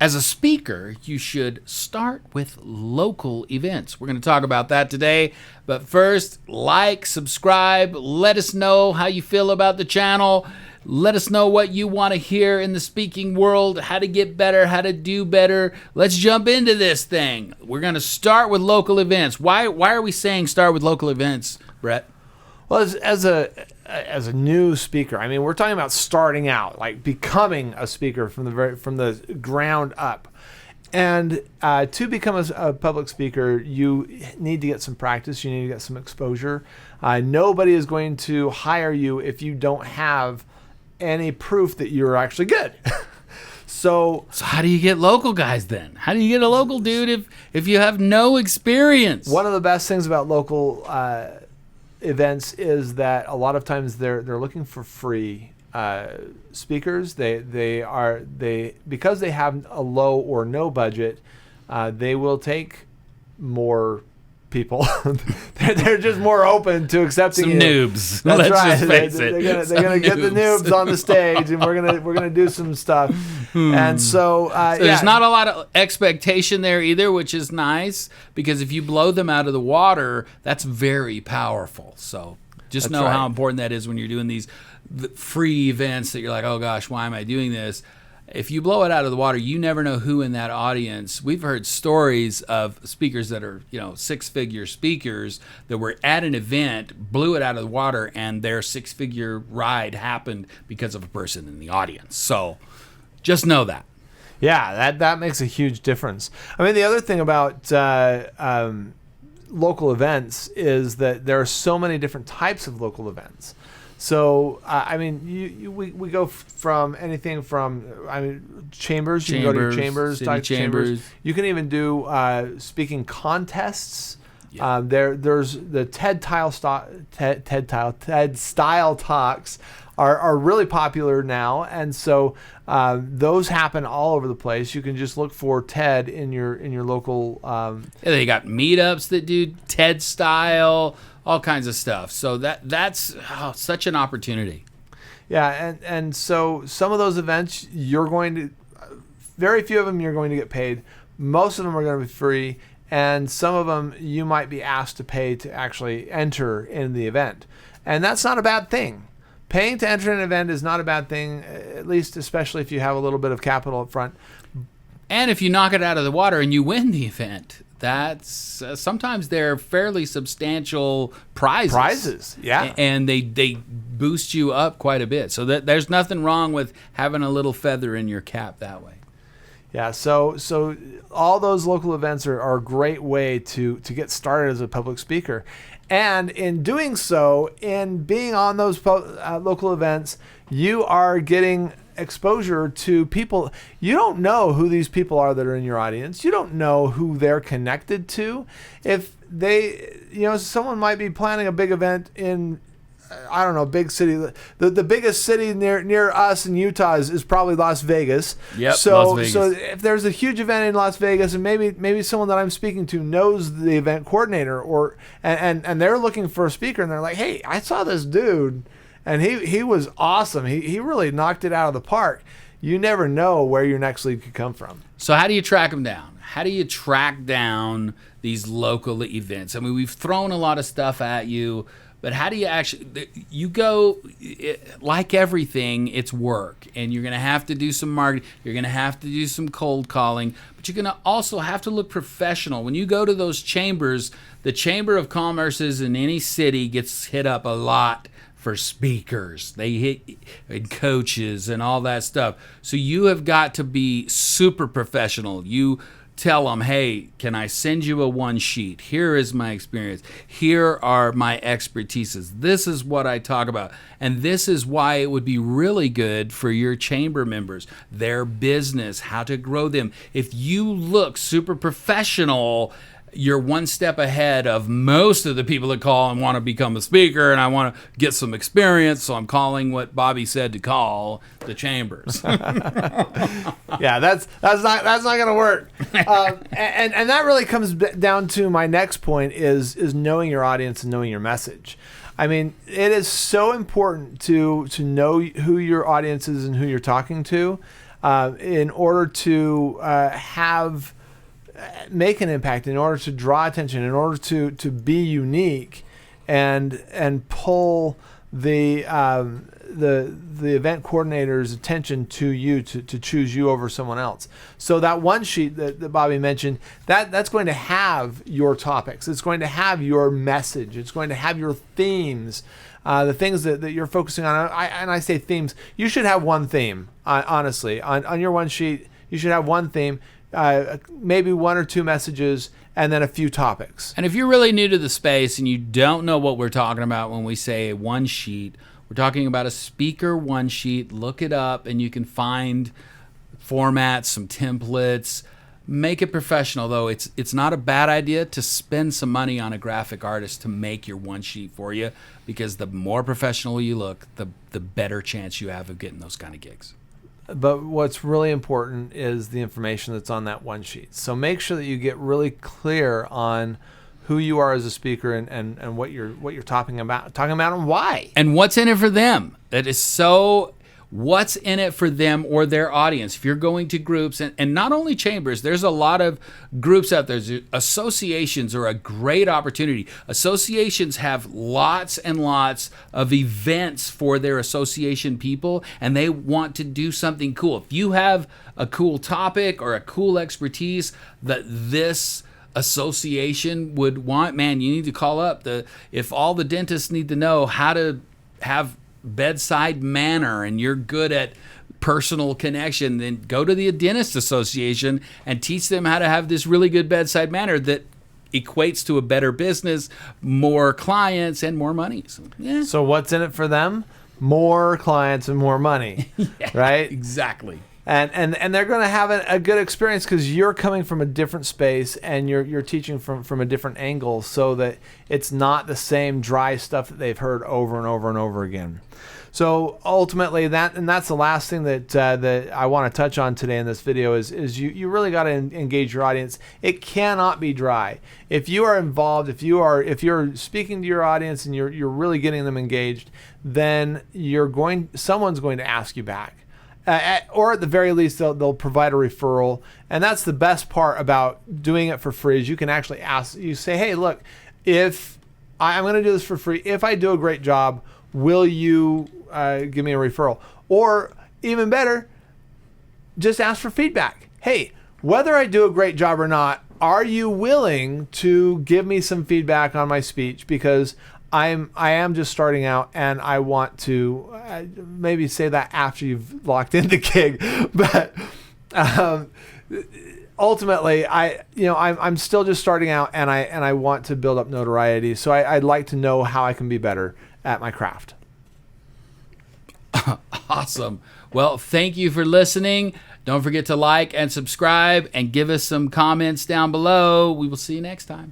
As a speaker, you should start with local events. We're going to talk about that today. But first, like, subscribe, let us know how you feel about the channel. Let us know what you want to hear in the speaking world, how to get better, how to do better. Let's jump into this thing. We're going to start with local events. Why are we saying start with local events, Brett? Well, as a new speaker, I mean, we're talking about starting out, like becoming a speaker from the ground up. And to become a public speaker, you need to get some practice. You need to get some exposure. Nobody is going to hire you if you don't have any proof that you're actually good. So how do you get local guys then? How do you get a local dude if you have no experience? One of the best things about local events is that a lot of times they're looking for free speakers. They because they have a low or no budget, they will take more people. they're just more open to accepting some noobs. That's Let's right. just face it. They're gonna get the noobs on the stage, and we're gonna do some stuff. And so there's not a lot of expectation there either, which is nice, because if you blow them out of the water, that's very powerful. So just know how important that is when you're doing these free events that you're like, oh gosh, why am I doing this? If you blow it out of the water, you never know who in that audience. We've heard stories of speakers that are, six-figure speakers that were at an event, blew it out of the water, and their six-figure ride happened because of a person in the audience. So just know that. Yeah, that makes a huge difference. I mean, the other thing about local events is that there are so many different types of local events. So, I mean, we go from anything from, chambers. You can go to your chambers, city chambers. You can even do speaking contests. There's the TED style talks are really popular now, and so those happen all over the place. You can just look for TED in your local. They got meetups that do TED style. All kinds of stuff. So that's such an opportunity. Yeah, and so some of those events very few of them you're going to get paid. Most of them are going to be free, and some of them you might be asked to pay to actually enter in the event. And that's not a bad thing. Paying to enter an event is not a bad thing, at least especially if you have a little bit of capital up front. And if you knock it out of the water and you win the event, that's sometimes they're fairly substantial prizes. Yeah, and they boost you up quite a bit. So there's nothing wrong with having a little feather in your cap that way. Yeah, so all those local events are a great way to get started as a public speaker. And in doing so, in being on those local events, you are getting exposure to people. You don't know who these people are that are in your audience. You don't know who they're connected to. If they, someone might be planning a big event in, I don't know, big city. The biggest city near us in Utah is probably Las Vegas. Yep, so, Las Vegas. So if there's a huge event in Las Vegas, and maybe someone that I'm speaking to knows the event coordinator, and they're looking for a speaker, and they're like, hey, I saw this dude, and he was awesome. He really knocked it out of the park. You never know where your next lead could come from. So how do you track them down? How do you track down these local events? I mean, we've thrown a lot of stuff at you, but how do you actually, like everything, it's work, and you're going to have to do some marketing, you're going to have to do some cold calling, but you're going to also have to look professional. When you go to those chambers, the Chamber of Commerce's in any city gets hit up a lot for speakers. They hit and coaches and all that stuff. So you have got to be super professional. You tell them, hey, can I send you a one sheet? Here is my experience. Here are my expertises. This is what I talk about. And this is why it would be really good for your chamber members, their business, how to grow them. If you look super professional, you're one step ahead of most of the people that call and want to become a speaker, and I want to get some experience, so I'm calling what Bobby said to call, the chambers. Yeah, that's not going to work. And that really comes down to my next point is knowing your audience and knowing your message. I mean, it is so important to know who your audience is and who you're talking to. in order to make an impact, in order to draw attention, in order to be unique, and pull the event coordinator's attention to you, to choose you over someone else. So that one sheet that Bobby mentioned, that's going to have your topics. It's going to have your message. It's going to have your themes, the things that you're focusing on. And I say themes. You should have one theme, honestly. On your one sheet, you should have one theme, maybe one or two messages, and then a few topics. And if you're really new to the space and you don't know what we're talking about when we say one sheet, we're talking about a speaker one sheet. Look it up and you can find formats, some templates. Make it professional, though. It's not a bad idea to spend some money on a graphic artist to make your one sheet for you, because the more professional you look, the better chance you have of getting those kind of gigs. But what's really important is the information that's on that one sheet. So make sure that you get really clear on who you are as a speaker and what you're talking about and why. And what's in it for them. That is so, what's in it for them or their audience. If you're going to groups, and not only chambers, there's a lot of groups out there. Associations are a great opportunity. Associations have lots and lots of events for their association people, and they want to do something cool. If you have a cool topic or a cool expertise that this association would want, man, you need to call up. If all the dentists need to know how to have bedside manner and you're good at personal connection, then go to the dentist association and teach them how to have this really good bedside manner that equates to a better business, more clients, and more money. So what's in it for them? More clients and more money. Yeah, right? Exactly. And they're going to have a good experience because you're coming from a different space and you're teaching from a different angle, so that it's not the same dry stuff that they've heard over and over and over again. So ultimately, that's the last thing that I want to touch on today in this video is you really got to engage your audience. It cannot be dry. If you are involved, if you're speaking to your audience and you're really getting them engaged, then someone's going to ask you back. Or at the very least, they'll provide a referral. And that's the best part about doing it for free, is you can actually you say, hey, look, if I'm going to do this for free, if I do a great job, will you give me a referral? Or even better, just ask for feedback. Hey, whether I do a great job or not, are you willing to give me some feedback on my speech? Because I am just starting out, and I want to maybe say that after you've locked in the gig, but ultimately, I'm still just starting out, and I want to build up notoriety. So I'd like to know how I can be better at my craft. Awesome. Well, thank you for listening. Don't forget to like and subscribe, and give us some comments down below. We will see you next time.